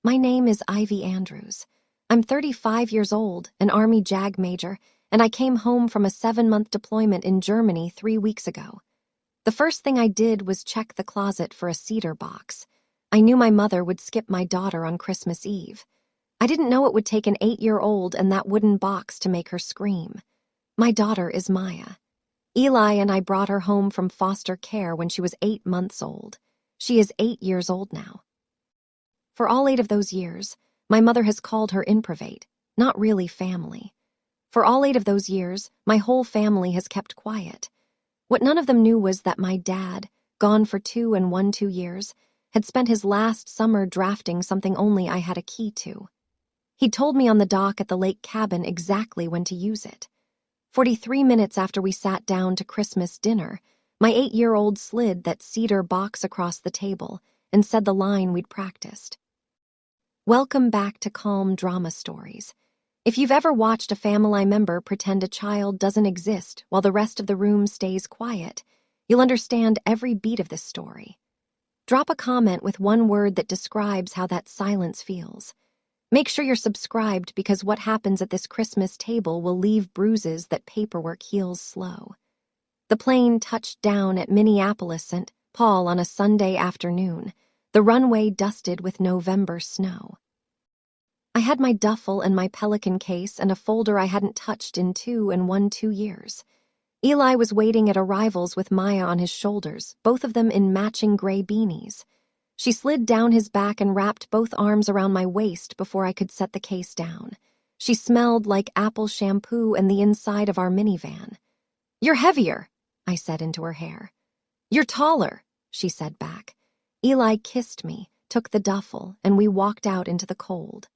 My name is Ivy Andrews. I'm 35 years old, an Army JAG major, and I came home from a 7-month deployment in Germany 3 weeks ago. The first thing I did was check the closet for a cedar box. I knew my mother would skip my daughter on Christmas Eve. I didn't know it would take an 8-year-old and that wooden box to make her scream. My daughter is Maya. Eli and I brought her home from foster care when she was 8 months old. She is 8 years old now. For all 8 of those years, my mother has called her improvate, not really family. For all 8 of those years, my whole family has kept quiet. What none of them knew was that my dad, gone for 2 and 1-2 years, had spent his last summer drafting something only I had a key to. He told me on the dock at the lake cabin exactly when to use it. 43 minutes after we sat down to Christmas dinner, my 8-year-old slid that cedar box across the table and said the line we'd practiced. Welcome back to Calm Drama Stories. If you've ever watched a family member pretend a child doesn't exist while the rest of the room stays quiet, you'll understand every beat of this story. Drop a comment with one word that describes how that silence feels. Make sure you're subscribed because what happens at this Christmas table will leave bruises that paperwork heals slow. The plane touched down at Minneapolis-St. Paul on a Sunday afternoon, the runway dusted with November snow. I had my duffel and my Pelican case and a folder I hadn't touched in 2 and 1-2 years. Eli was waiting at arrivals with Maya on his shoulders, both of them in matching gray beanies. She slid down his back and wrapped both arms around my waist before I could set the case down. She smelled like apple shampoo and the inside of our minivan. "You're heavier," I said into her hair. "You're taller," she said back. Eli kissed me, took the duffel, and we walked out into the cold.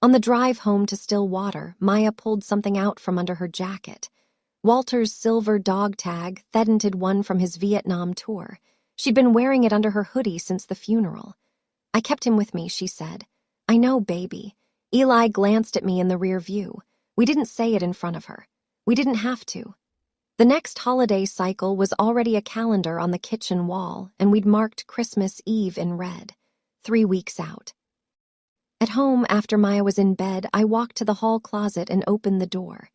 On the drive home to Stillwater, Maya pulled something out from under her jacket. Walter's silver dog tag, thedented one from his Vietnam tour. She'd been wearing it under her hoodie since the funeral. "I kept him with me," she said. "I know, baby." Eli glanced at me in the rear view. We didn't say it in front of her. We didn't have to. The next holiday cycle was already a calendar on the kitchen wall, and we'd marked Christmas Eve in red, 3 weeks out. At home, after Maya was in bed, I walked to the hall closet and opened the door.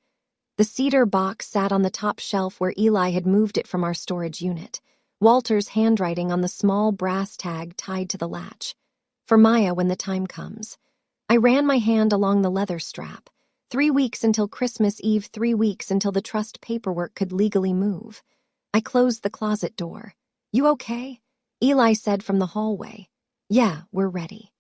The cedar box sat on the top shelf where Eli had moved it from our storage unit. Walter's handwriting on the small brass tag tied to the latch. "For Maya when the time comes." I ran my hand along the leather strap. 3 weeks until Christmas Eve, 3 weeks until the trust paperwork could legally move. I closed the closet door. "You okay?" Eli said from the hallway. "Yeah, we're ready."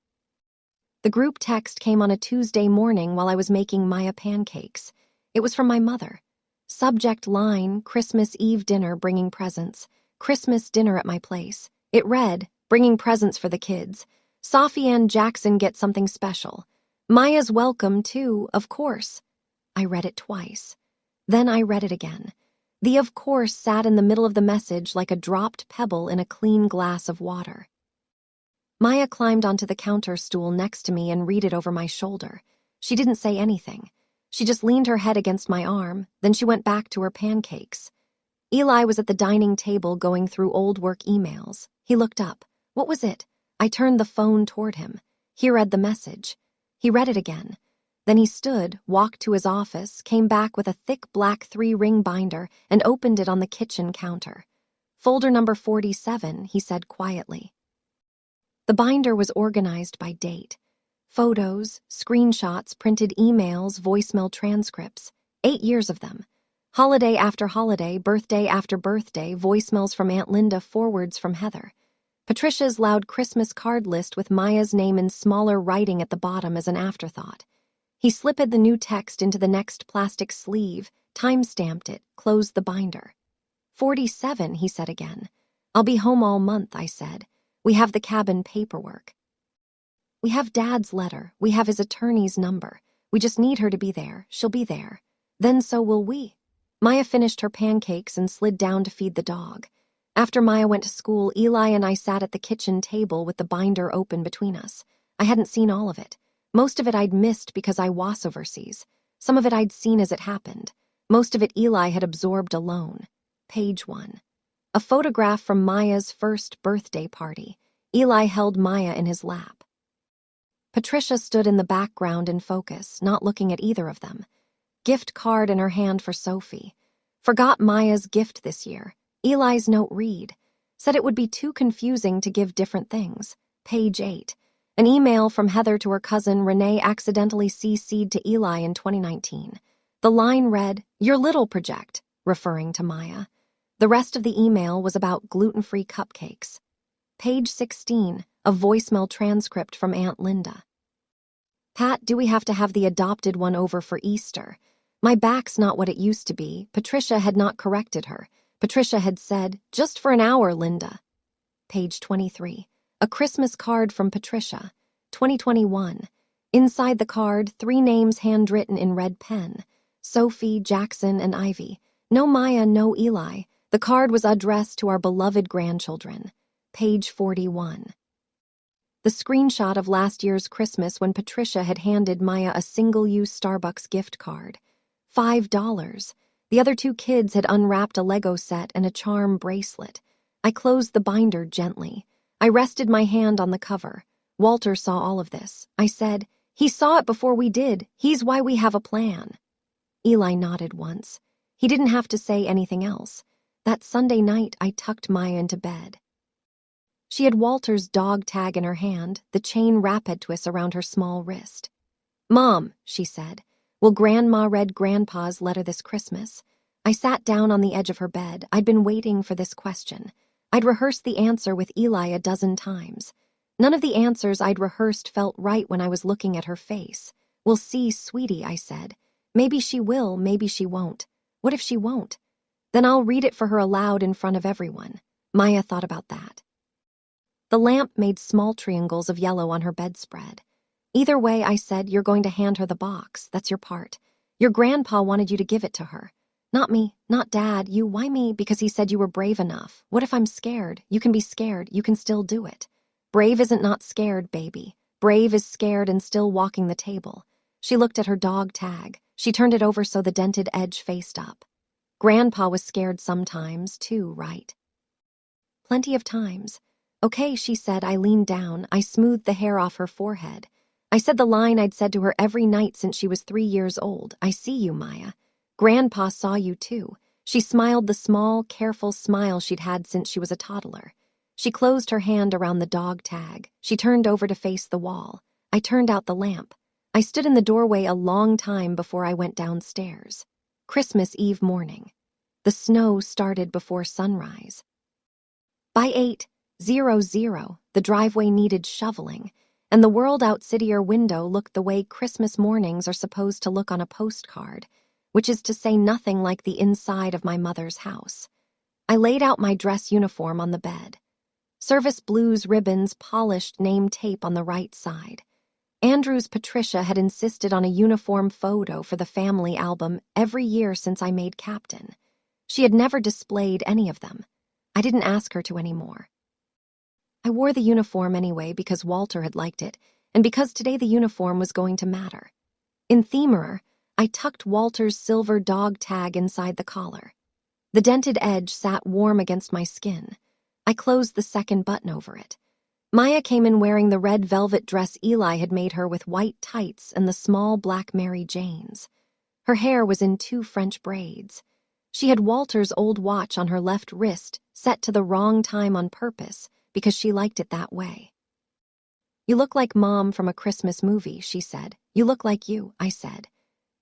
The group text came on a Tuesday morning while I was making Maya pancakes. It was from my mother. Subject line, Christmas Eve dinner bringing presents. Christmas dinner at my place. It read, bringing presents for the kids. Sophie and Jackson get something special. Maya's welcome too, of course. I read it twice. Then I read it again. The of course sat in the middle of the message like a dropped pebble in a clean glass of water. Maya climbed onto the counter stool next to me and read it over my shoulder. She didn't say anything. She just leaned her head against my arm, then she went back to her pancakes. Eli was at the dining table going through old work emails. He looked up. What was it? I turned the phone toward him. He read the message. He read it again. Then he stood, walked to his office, came back with a thick black 3-ring binder, and opened it on the kitchen counter. "Folder number 47, he said quietly. The binder was organized by date. Photos, screenshots, printed emails, voicemail transcripts. 8 years of them. Holiday after holiday, birthday after birthday, voicemails from Aunt Linda, forwards from Heather. Patricia's loud Christmas card list with Maya's name in smaller writing at the bottom as an afterthought. He slipped the new text into the next plastic sleeve, time-stamped it, closed the binder. 47, he said again. "I'll be home all month," I said. "We have the cabin paperwork. We have Dad's letter. We have his attorney's number. We just need her to be there. She'll be there. Then so will we." Maya finished her pancakes and slid down to feed the dog. After Maya went to school, Eli and I sat at the kitchen table with the binder open between us. I hadn't seen all of it. Most of it I'd missed because I was overseas. Some of it I'd seen as it happened. Most of it Eli had absorbed alone. Page 1. A photograph from Maya's first birthday party. Eli held Maya in his lap. Patricia stood in the background in focus, not looking at either of them. Gift card in her hand for Sophie. Forgot Maya's gift this year. Eli's note read. Said it would be too confusing to give different things. Page 8. An email from Heather to her cousin Renee accidentally CC'd to Eli in 2019. The line read, "Your little project," referring to Maya. The rest of the email was about gluten-free cupcakes. Page 16, a voicemail transcript from Aunt Linda. "Pat, do we have to have the adopted one over for Easter? My back's not what it used to be." Patricia had not corrected her. Patricia had said, "Just for an hour, Linda." Page 23. A Christmas card from Patricia. 2021. Inside the card, 3 names handwritten in red pen. Sophie, Jackson, and Ivy. No Maya, no Eli. The card was addressed to our beloved grandchildren. Page 41. The screenshot of last year's Christmas when Patricia had handed Maya a single-use Starbucks gift card. $5. The other 2 kids had unwrapped a Lego set and a charm bracelet. I closed the binder gently. I rested my hand on the cover. Walter saw all of this. I said, "He saw it before we did. He's why we have a plan." Eli nodded once. He didn't have to say anything else. That Sunday night, I tucked Maya into bed. She had Walter's dog tag in her hand, the chain rapid twists around her small wrist. "Mom," she said, "will Grandma read Grandpa's letter this Christmas?" I sat down on the edge of her bed. I'd been waiting for this question. I'd rehearsed the answer with Eli a dozen times. None of the answers I'd rehearsed felt right when I was looking at her face. "We'll see, sweetie," I said. "Maybe she will, maybe she won't. What if she won't? Then I'll read it for her aloud in front of everyone." Maya thought about that. The lamp made small triangles of yellow on her bedspread. "Either way," I said, "you're going to hand her the box. That's your part. Your grandpa wanted you to give it to her. Not me, not Dad. You, why me? Because he said you were brave enough. What if I'm scared? You can be scared. You can still do it. Brave isn't not scared, baby. Brave is scared and still walking the table." She looked at her dog tag. She turned it over so the dented edge faced up. "Grandpa was scared sometimes, too, right?" "Plenty of times." "Okay," she said. I leaned down. I smoothed the hair off her forehead. I said the line I'd said to her every night since she was 3 years old. "I see you, Maya. Grandpa saw you, too." She smiled the small, careful smile she'd had since she was a toddler. She closed her hand around the dog tag. She turned over to face the wall. I turned out the lamp. I stood in the doorway a long time before I went downstairs. Christmas Eve morning. The snow started before sunrise. By 8:00, the driveway needed shoveling, and the world outside your window looked the way Christmas mornings are supposed to look on a postcard, which is to say nothing like the inside of my mother's house. I laid out my dress uniform on the bed. Service blues ribbons, polished name tape on the right side. Andrew's Patricia had insisted on a uniform photo for the family album every year since I made captain. She had never displayed any of them. I didn't ask her to anymore. I wore the uniform anyway because Walter had liked it, and because today the uniform was going to matter. In Themerer, I tucked Walter's silver dog tag inside the collar. The dented edge sat warm against my skin. I closed the second button over it. Maya came in wearing the red velvet dress Eli had made her with white tights and the small black Mary Janes. Her hair was in 2 French braids. She had Walter's old watch on her left wrist, set to the wrong time on purpose, because she liked it that way. "You look like Mom from a Christmas movie," she said. "You look like you," I said.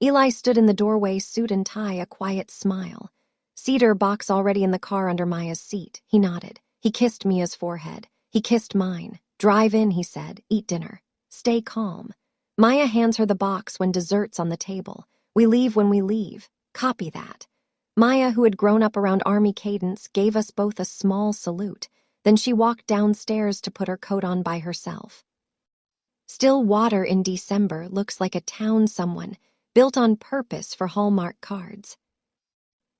Eli stood in the doorway, suit and tie, a quiet smile. "Cedar box already in the car under Maya's seat." He nodded. He kissed Mia's forehead. He kissed mine. "Drive in," he said. "Eat dinner. Stay calm." Maya hands her the box when dessert's on the table. "We leave when we leave. Copy that." Maya, who had grown up around Army cadence, gave us both a small salute. Then she walked downstairs to put her coat on by herself. Still water in December looks like a town someone built on purpose for Hallmark cards.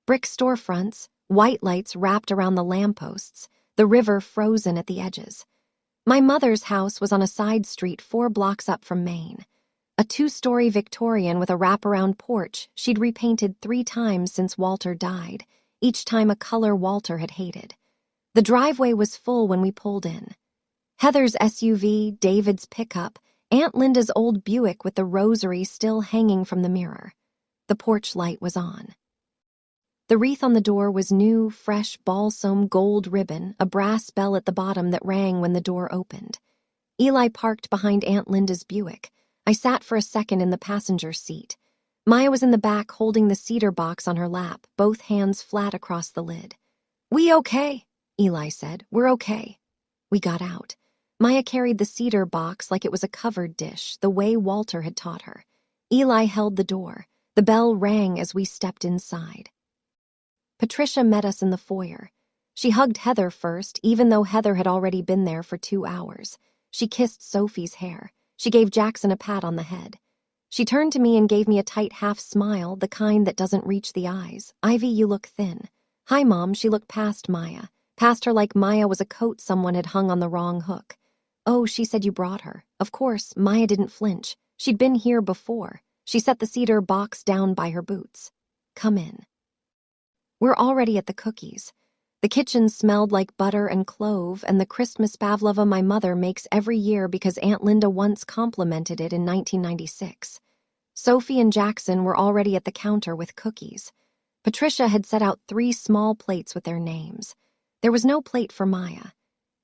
Brick storefronts, white lights wrapped around the lampposts, the river frozen at the edges. My mother's house was on a side street 4 blocks up from Maine. A 2-story Victorian with a wraparound porch she'd repainted 3 times since Walter died, each time a color Walter had hated. The driveway was full when we pulled in. Heather's SUV, David's pickup, Aunt Linda's old Buick with the rosary still hanging from the mirror. The porch light was on. The wreath on the door was new, fresh balsam gold ribbon, a brass bell at the bottom that rang when the door opened. Eli parked behind Aunt Linda's Buick. I sat for a second in the passenger seat. Maya was in the back holding the cedar box on her lap, both hands flat across the lid. "We okay?" Eli said. "We're okay." We got out. Maya carried the cedar box like it was a covered dish, the way Walter had taught her. Eli held the door. The bell rang as we stepped inside. Patricia met us in the foyer. She hugged Heather first, even though Heather had already been there for 2 hours. She kissed Sophie's hair. She gave Jackson a pat on the head. She turned to me and gave me a tight half smile, the kind that doesn't reach the eyes. "Ivy, you look thin." "Hi, Mom." She looked past Maya. Past her like Maya was a coat someone had hung on the wrong hook. "Oh, she said you brought her." Of course, Maya didn't flinch. She'd been here before. She set the cedar box down by her boots. "Come in." We're already at the cookies. The kitchen smelled like butter and clove and the Christmas pavlova my mother makes every year because Aunt Linda once complimented it in 1996. Sophie and Jackson were already at the counter with cookies. Patricia had set out 3 small plates with their names. There was no plate for Maya.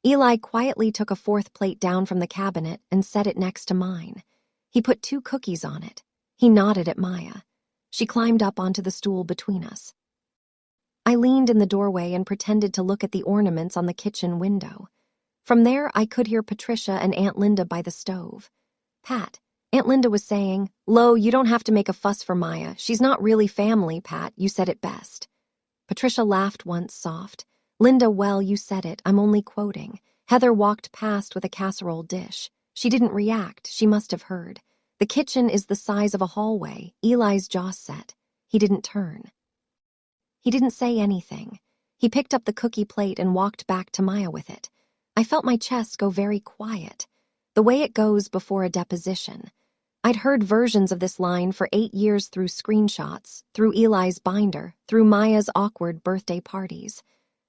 Eli quietly took a 4th plate down from the cabinet and set it next to mine. He put 2 cookies on it. He nodded at Maya. She climbed up onto the stool between us. I leaned in the doorway and pretended to look at the ornaments on the kitchen window. From there, I could hear Patricia and Aunt Linda by the stove. "Pat," Aunt Linda was saying, "Lo, you don't have to make a fuss for Maya. She's not really family, Pat. You said it best." Patricia laughed once, soft. "Linda, well, you said it. I'm only quoting." Heather walked past with a casserole dish. She didn't react. She must have heard. The kitchen is the size of a hallway. Eli's jaw set. He didn't turn. He didn't say anything. He picked up the cookie plate and walked back to Maya with it. I felt my chest go very quiet, the way it goes before a deposition. I'd heard versions of this line for 8 years through screenshots, through Eli's binder, through Maya's awkward birthday parties.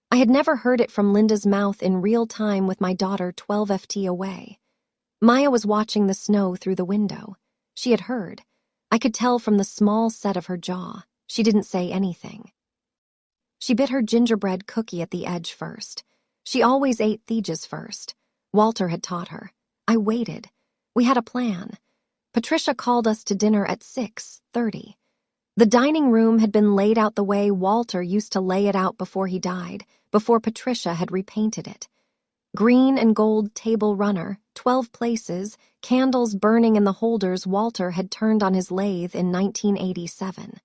I had never heard it from Linda's mouth in real time with my daughter 12 ft away. Maya was watching the snow through the window. She had heard. I could tell from the small set of her jaw. She didn't say anything. She bit her gingerbread cookie at the edge first. She always ate Theja's first. Walter had taught her. I waited. We had a plan. Patricia called us to dinner at 6:30. The dining room had been laid out the way Walter used to lay it out before he died, before Patricia had repainted it. Green and gold table runner, 12 places, candles burning in the holders Walter had turned on his lathe in 1987.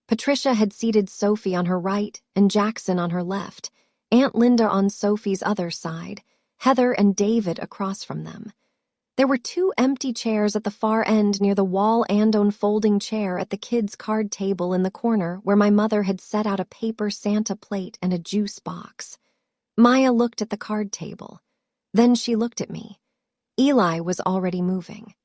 Patricia had seated Sophie on her right and Jackson on her left, Aunt Linda on Sophie's other side, Heather and David across from them. There were 2 empty chairs at the far end near the wall and a folding chair at the kids' card table in the corner where my mother had set out a paper Santa plate and a juice box. Maya looked at the card table. Then she looked at me. Eli was already moving.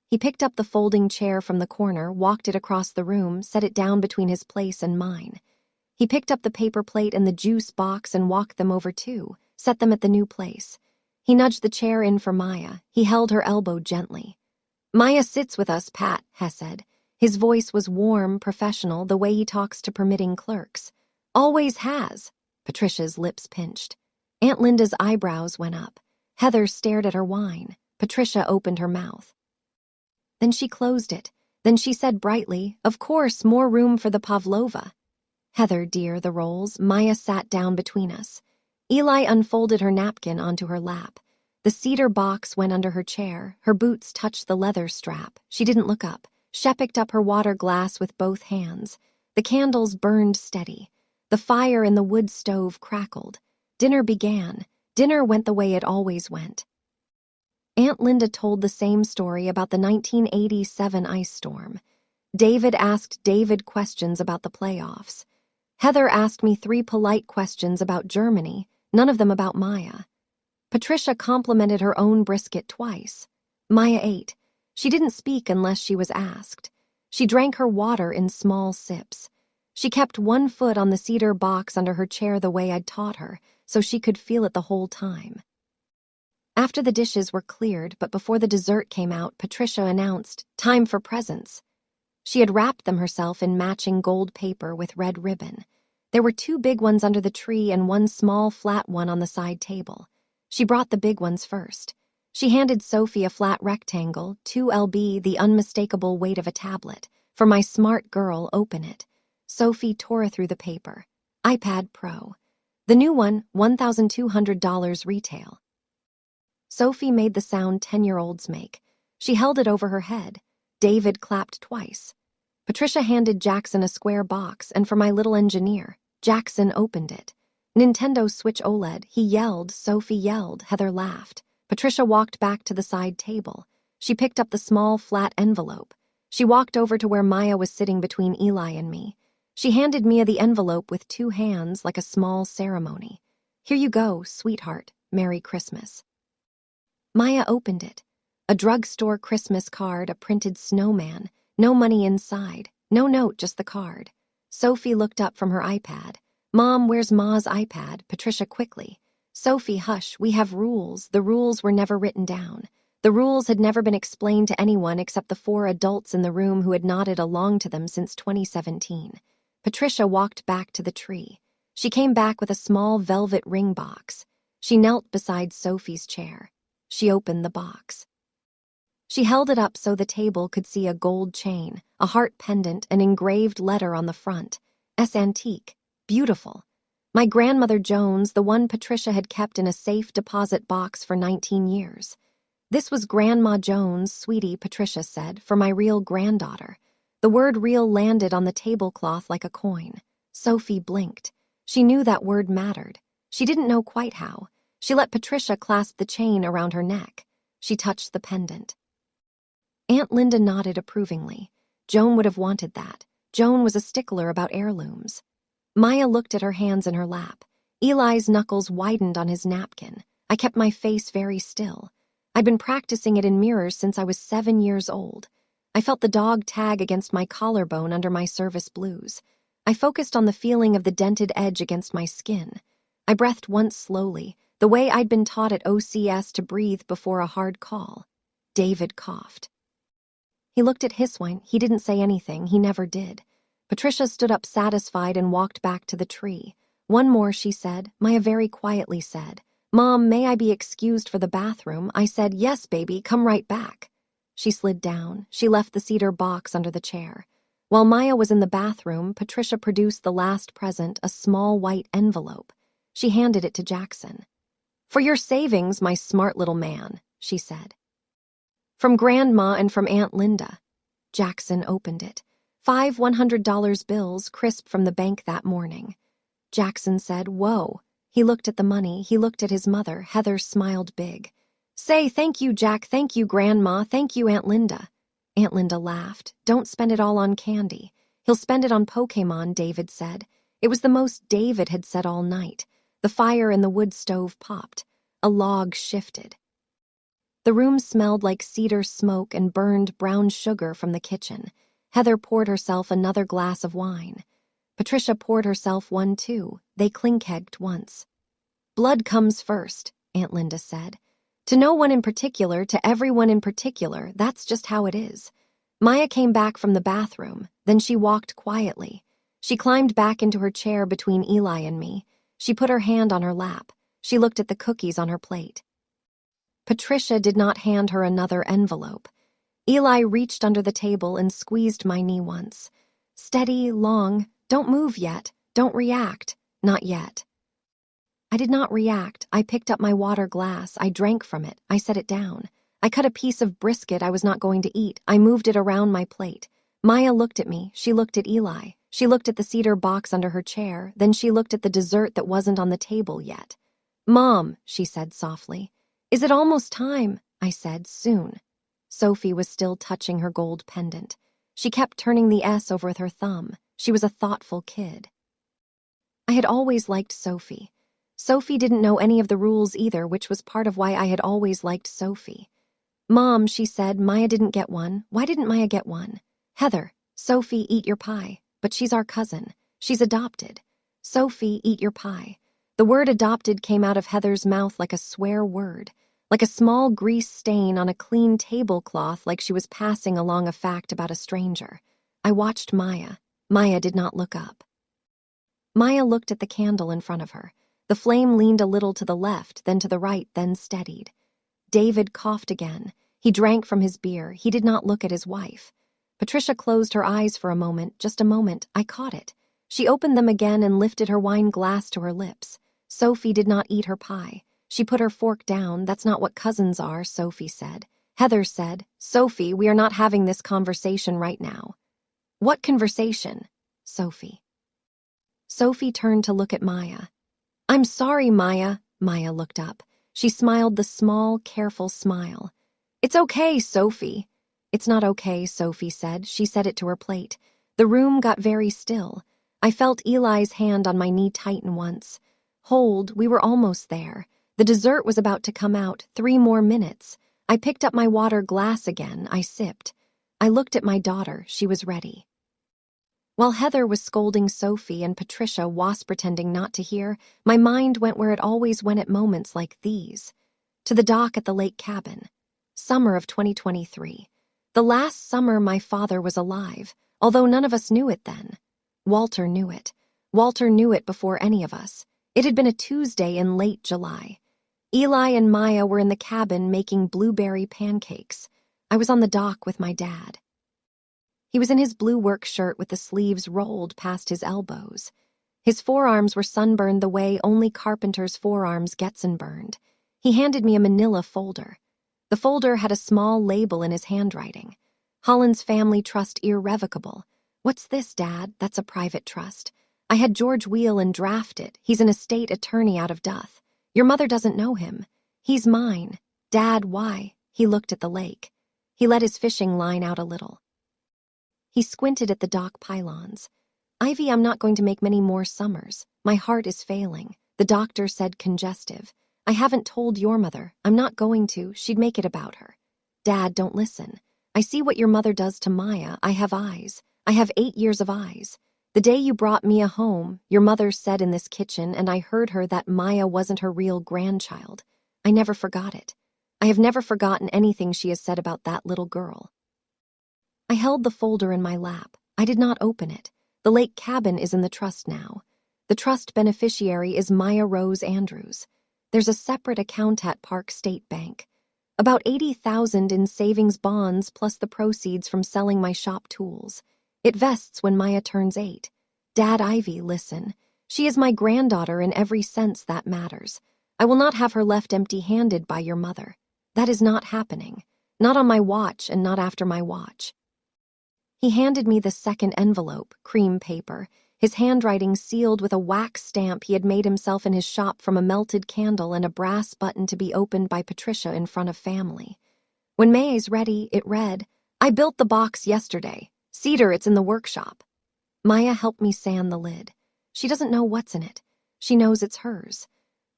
He picked up the folding chair from the corner, walked it across the room, set it down between his place and mine. He picked up the paper plate and the juice box and walked them over too, set them at the new place. He nudged the chair in for Maya. He held her elbow gently. "Maya sits with us, Pat," he said. His voice was warm, professional, the way he talks to permitting clerks. "Always has." Patricia's lips pinched. Aunt Linda's eyebrows went up. Heather stared at her wine. Patricia opened her mouth. Then she closed it. Then she said brightly, "Of course, more room for the pavlova." "Heather, dear," the rolls. Maya sat down between us. Eli unfolded her napkin onto her lap. The cedar box went under her chair. Her boots touched the leather strap. She didn't look up. She picked up her water glass with both hands. The candles burned steady. The fire in the wood stove crackled. Dinner began. Dinner went the way it always went. Aunt Linda told the same story about the 1987 ice storm. David asked David questions about the playoffs. Heather asked me 3 polite questions about Germany, none of them about Maya. Patricia complimented her own brisket twice. Maya ate. She didn't speak unless she was asked. She drank her water in small sips. She kept 1 foot on the cedar box under her chair the way I'd taught her, so she could feel it the whole time. After the dishes were cleared, but before the dessert came out, Patricia announced, "Time for presents." She had wrapped them herself in matching gold paper with red ribbon. There were 2 big ones under the tree and 1 small flat one on the side table. She brought the big ones first. She handed Sophie a flat rectangle, 2 lb, the unmistakable weight of a tablet. "For my smart girl, open it." Sophie tore through the paper. iPad Pro. The new one, $1,200 retail. Sophie made the sound 10-year-olds make. She held it over her head. David clapped twice. Patricia handed Jackson a square box, and for my little engineer, Jackson opened it. Nintendo Switch OLED. He yelled, Sophie yelled, Heather laughed. Patricia walked back to the side table. She picked up the small, flat envelope. She walked over to where Maya was sitting between Eli and me. She handed Mia the envelope with 2 hands like a small ceremony. "Here you go, sweetheart. Merry Christmas." Maya opened it. A drugstore Christmas card, a printed snowman, no money inside, no note, just the card. Sophie looked up from her iPad. "Mom, where's Ma's iPad?" Patricia quickly. "Sophie, hush, we have rules. The rules were never written down. The rules had never been explained to anyone except the 4 adults in the room who had nodded along to them since 2017. Patricia walked back to the tree. She came back with a small velvet ring box. She knelt beside Sophie's chair. She opened the box. She held it up so the table could see a gold chain, a heart pendant, an engraved letter on the front. S. Antique. Beautiful. My grandmother Jones, the one Patricia had kept in a safe deposit box for 19 years. "This was Grandma Jones, sweetie," Patricia said, "for my real granddaughter." The word real landed on the tablecloth like a coin. Sophie blinked. She knew that word mattered. She didn't know quite how. She let Patricia clasp the chain around her neck. She touched the pendant. Aunt Linda nodded approvingly. Joan would have wanted that. Joan was a stickler about heirlooms. Maya looked at her hands in her lap. Eli's knuckles widened on his napkin. I kept my face very still. I'd been practicing it in mirrors since I was 7 years old. I felt the dog tag against my collarbone under my service blues. I focused on the feeling of the dented edge against my skin. I breathed once slowly, the way I'd been taught at OCS to breathe before a hard call. David coughed. He looked at Hiswine. He didn't say anything. He never did. Patricia stood up satisfied and walked back to the tree. "One more," she said. Maya very quietly said, "Mom, may I be excused for the bathroom?" I said, "Yes, baby, come right back." She slid down. She left the cedar box under the chair. While Maya was in the bathroom, Patricia produced the last present, a small white envelope. She handed it to Jackson. "For your savings, my smart little man," she said. "From Grandma and from Aunt Linda." Jackson opened it. 5 $100 bills, crisp from the bank that morning. Jackson said, "Whoa." He looked at the money. He looked at his mother. Heather smiled big. "Say, thank you, Jack. Thank you, Grandma. Thank you, Aunt Linda." Aunt Linda laughed. "Don't spend it all on candy. He'll spend it on Pokémon," David said. It was the most David had said all night. The fire in the wood stove popped. A log shifted. The room smelled like cedar smoke and burned brown sugar from the kitchen. Heather poured herself another glass of wine. Patricia poured herself one too. They clink-kegged once. "Blood comes first," Aunt Linda said. "To no one in particular, to everyone in particular, that's just how it is." Maya came back from the bathroom. Then she walked quietly. She climbed back into her chair between Eli and me. She put her hand on her lap. She looked at the cookies on her plate. Patricia did not hand her another envelope. Eli reached under the table and squeezed my knee once. "Steady, long, don't move yet, don't react, not yet." I did not react. I picked up my water glass. I drank from it. I set it down. I cut a piece of brisket I was not going to eat. I moved it around my plate. Maya looked at me. She looked at Eli. She looked at the cedar box under her chair. Then she looked at the dessert that wasn't on the table yet. "Mom," she said softly. "Is it almost time?" I said, "Soon." Sophie was still touching her gold pendant. She kept turning the S over with her thumb. She was a thoughtful kid. I had always liked Sophie. Sophie didn't know any of the rules either, which was part of why I had always liked Sophie. "Mom," she said, "Maya didn't get one. Why didn't Maya get one?" "Heather, Sophie, eat your pie. But she's our cousin. She's adopted. Sophie, eat your pie." The word adopted came out of Heather's mouth like a swear word. like a small grease stain on a clean tablecloth, like she was passing along a fact about a stranger. I watched Maya. Maya did not look up. Maya looked at the candle in front of her. The flame leaned a little to the left, then to the right, then steadied. David coughed again. He drank from his beer. He did not look at his wife. Patricia closed her eyes for a moment, just a moment. I caught it. She opened them again and lifted her wine glass to her lips. Sophie did not eat her pie. She put her fork down. That's not what cousins are, Sophie said. Heather said, Sophie, we are not having this conversation right now. What conversation? Sophie. Sophie turned to look at Maya. I'm sorry, Maya. Maya looked up. She smiled the small, careful smile. It's okay, Sophie. It's not okay, Sophie said. She said it to her plate. The room got very still. I felt Eli's hand on my knee tighten once. Hold, we were almost there. The dessert was about to come out. 3 more minutes. I picked up my water glass again. I sipped. I looked at my daughter. She was ready. While Heather was scolding Sophie and Patricia was pretending not to hear, my mind went where it always went at moments like these. To the dock at the lake cabin. Summer of 2023. The last summer my father was alive, although none of us knew it then. Walter knew it. Walter knew it before any of us. It had been a Tuesday in late July. Eli and Maya were in the cabin making blueberry pancakes. I was on the dock with my dad. He was in his blue work shirt with the sleeves rolled past his elbows. His forearms were sunburned the way only carpenters' forearms get sunburned. He handed me a manila folder. The folder had a small label in his handwriting. Holland's Family Trust Irrevocable. What's this, Dad? That's a private trust. I had George Whelan draft it. He's an estate attorney out of Duff. Your mother doesn't know him. He's mine. Dad, why? He looked at the lake. He let his fishing line out a little. He squinted at the dock pylons. Ivy, I'm not going to make many more summers. My heart is failing. The doctor said congestive. I haven't told your mother. I'm not going to. She'd make it about her. Dad, don't listen. I see what your mother does to Maya. I have eyes. I have 8 years of eyes. The day you brought Mia home, your mother said in this kitchen, and I heard her that Maya wasn't her real grandchild. I never forgot it. I have never forgotten anything she has said about that little girl. I held the folder in my lap. I did not open it. The lake cabin is in the trust now. The trust beneficiary is Maya Rose Andrews. There's a separate account at Park State Bank. About $80,000 in savings bonds plus the proceeds from selling my shop tools. It vests when Maya turns 8. Dad, Ivy, listen. She is my granddaughter in every sense that matters. I will not have her left empty-handed by your mother. That is not happening. Not on my watch and not after my watch. He handed me the second envelope, cream paper, his handwriting sealed with a wax stamp he had made himself in his shop from a melted candle and a brass button to be opened by Patricia in front of family. When May's ready, it read, I built the box yesterday. Cedar, it's in the workshop. Maya helped me sand the lid. She doesn't know what's in it. She knows it's hers.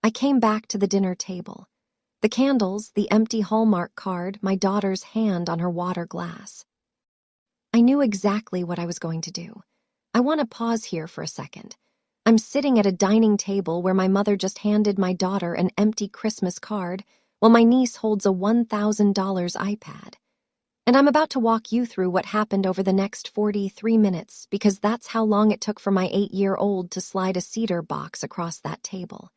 I came back to the dinner table. The candles, the empty Hallmark card, my daughter's hand on her water glass. I knew exactly what I was going to do. I want to pause here for a second. I'm sitting at a dining table where my mother just handed my daughter an empty Christmas card while my niece holds a $1,000 iPad. And I'm about to walk you through what happened over the next 43 minutes because that's how long it took for my 8-year-old to slide a cedar box across that table.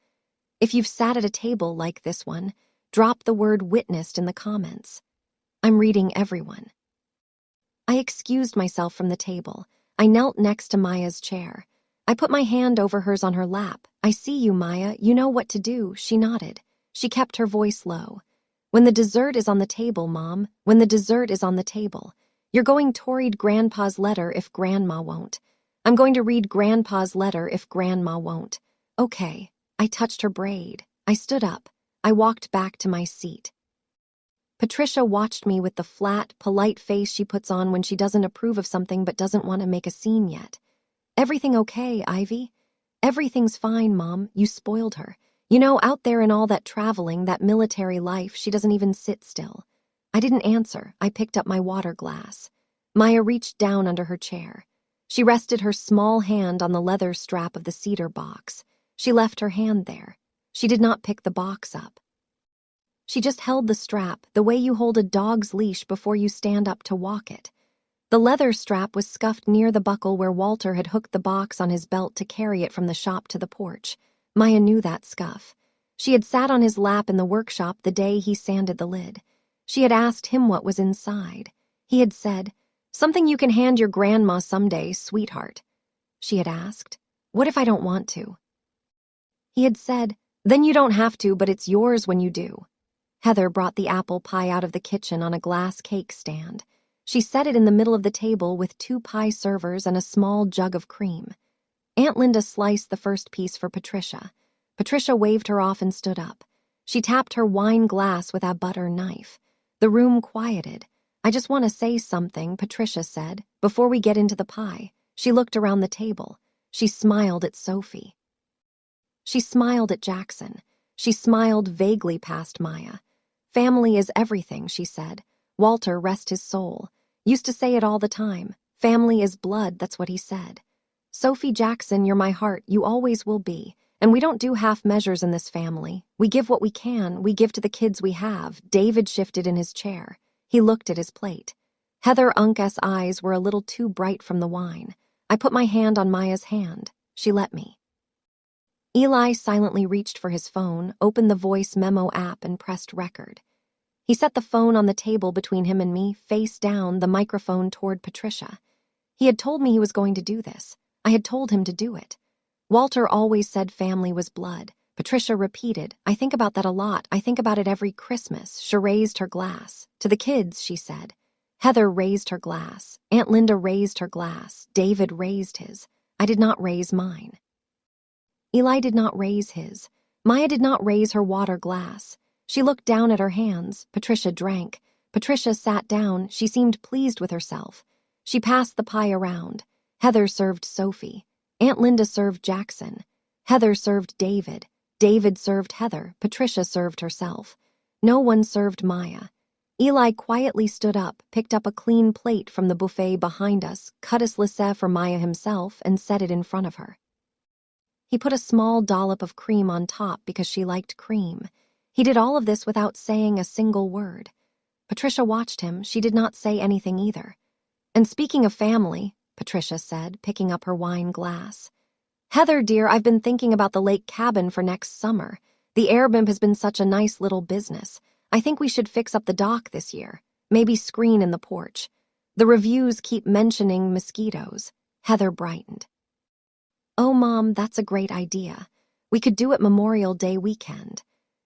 If you've sat at a table like this one, drop the word witnessed in the comments. I'm reading everyone. I excused myself from the table. I knelt next to Maya's chair. I put my hand over hers on her lap. I see you, Maya. You know what to do. She nodded. She kept her voice low. When the dessert is on the table, Mom. When the dessert is on the table. You're going to read Grandpa's letter if Grandma won't. I'm going to read Grandpa's letter if Grandma won't. Okay. I touched her braid. I stood up. I walked back to my seat. Patricia watched me with the flat, polite face she puts on when she doesn't approve of something but doesn't want to make a scene yet. Everything okay, Ivy? Everything's fine, Mom. You spoiled her. You know, out there in all that traveling, that military life, she doesn't even sit still. I didn't answer. I picked up my water glass. Maya reached down under her chair. She rested her small hand on the leather strap of the cedar box. She left her hand there. She did not pick the box up. She just held the strap, the way you hold a dog's leash before you stand up to walk it. The leather strap was scuffed near the buckle where Walter had hooked the box on his belt to carry it from the shop to the porch. Maya knew that scuff. She had sat on his lap in the workshop the day he sanded the lid. She had asked him what was inside. He had said, "Something you can hand your grandma someday, sweetheart." She had asked, "What if I don't want to?" He had said, "Then you don't have to, but it's yours when you do." Heather brought the apple pie out of the kitchen on a glass cake stand. She set it in the middle of the table with 2 pie servers and a small jug of cream. Aunt Linda sliced the first piece for Patricia. Patricia waved her off and stood up. She tapped her wine glass with a butter knife. The room quieted. "I just want to say something," Patricia said, "before we get into the pie." She looked around the table. She smiled at Sophie. She smiled at Jackson. She smiled vaguely past Maya. "Family is everything," she said. Walter, rest his soul, used to say it all the time. "Family is blood," that's what he said. "Sophie Jackson, you're my heart, you always will be. And we don't do half measures in this family. We give what we can, we give to the kids we have." David shifted in his chair. He looked at his plate. Heather Unk's eyes were a little too bright from the wine. I put my hand on Maya's hand. She let me. Eli silently reached for his phone, opened the voice memo app, and pressed record. He set the phone on the table between him and me, face down, the microphone toward Patricia. He had told me he was going to do this. I had told him to do it. Walter always said family was blood. Patricia repeated, "I think about that a lot. I think about it every Christmas." She raised her glass. "To the kids," she said. Heather raised her glass. Aunt Linda raised her glass. David raised his. I did not raise mine. Eli did not raise his. Maya did not raise her water glass. She looked down at her hands. Patricia drank. Patricia sat down. She seemed pleased with herself. She passed the pie around. Heather served Sophie. Aunt Linda served Jackson. Heather served David. David served Heather. Patricia served herself. No one served Maya. Eli quietly stood up, picked up a clean plate from the buffet behind us, cut a slicé for Maya himself, and set it in front of her. He put a small dollop of cream on top because she liked cream. He did all of this without saying a single word. Patricia watched him. She did not say anything either. "And speaking of family," Patricia said, picking up her wine glass. "Heather, dear, I've been thinking about the lake cabin for next summer. The Airbnb has been such a nice little business. I think we should fix up the dock this year. Maybe screen in the porch. The reviews keep mentioning mosquitoes." Heather brightened. "Oh, Mom, that's a great idea. We could do it Memorial Day weekend."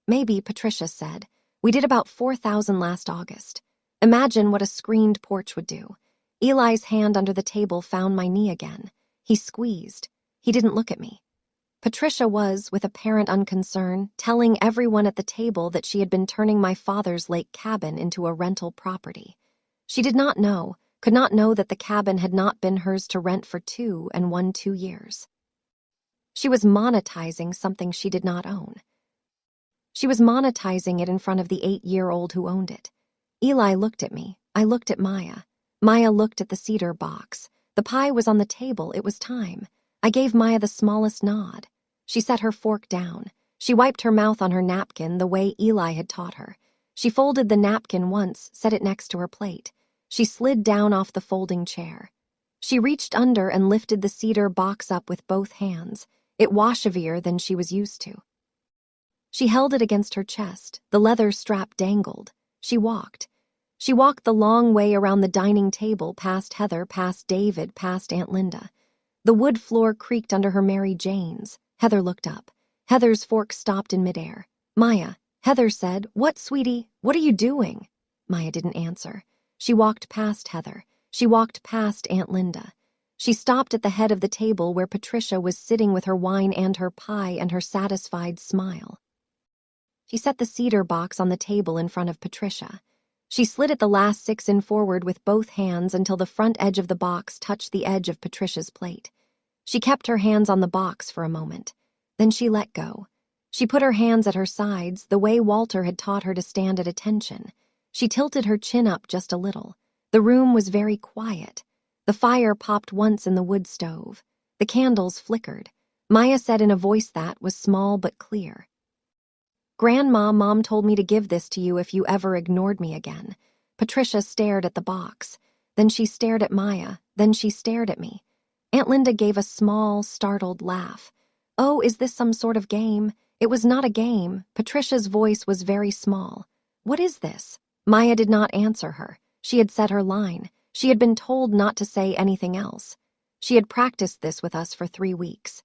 "Maybe," Patricia said. "We did about 4,000 last August. Imagine what a screened porch would do." Eli's hand under the table found my knee again. He squeezed. He didn't look at me. Patricia was, with apparent unconcern, telling everyone at the table that she had been turning my father's lake cabin into a rental property. She did not know, could not know that the cabin had not been hers to rent for 2 years. She was monetizing something she did not own. She was monetizing it in front of the 8-year-old who owned it. Eli looked at me. I looked at Maya. Maya looked at the cedar box. The pie was on the table. It was time. I gave Maya the smallest nod. She set her fork down. She wiped her mouth on her napkin the way Eli had taught her. She folded the napkin once, set it next to her plate. She slid down off the folding chair. She reached under and lifted the cedar box up with both hands. It was heavier than she was used to. She held it against her chest. The leather strap dangled. She walked. She walked the long way around the dining table, past Heather, past David, past Aunt Linda. The wood floor creaked under her Mary Janes. Heather looked up. Heather's fork stopped in midair. "Maya," Heather said. "What, sweetie? What are you doing?" Maya didn't answer. She walked past Heather. She walked past Aunt Linda. She stopped at the head of the table where Patricia was sitting with her wine and her pie and her satisfied smile. She set the cedar box on the table in front of Patricia. She slid at the last 6 in forward with both hands until the front edge of the box touched the edge of Patricia's plate. She kept her hands on the box for a moment. Then she let go. She put her hands at her sides, the way Walter had taught her to stand at attention. She tilted her chin up just a little. The room was very quiet. The fire popped once in the wood stove. The candles flickered. Maya said in a voice that was small but clear, Grandma, Mom told me to give this to you if you ever ignored me again. Patricia stared at the box. Then she stared at Maya. Then she stared at me. Aunt Linda gave a small, startled laugh. Oh, is this some sort of game? It was not a game. Patricia's voice was very small. What is this? Maya did not answer her. She had said her line. She had been told not to say anything else. She had practiced this with us for 3 weeks.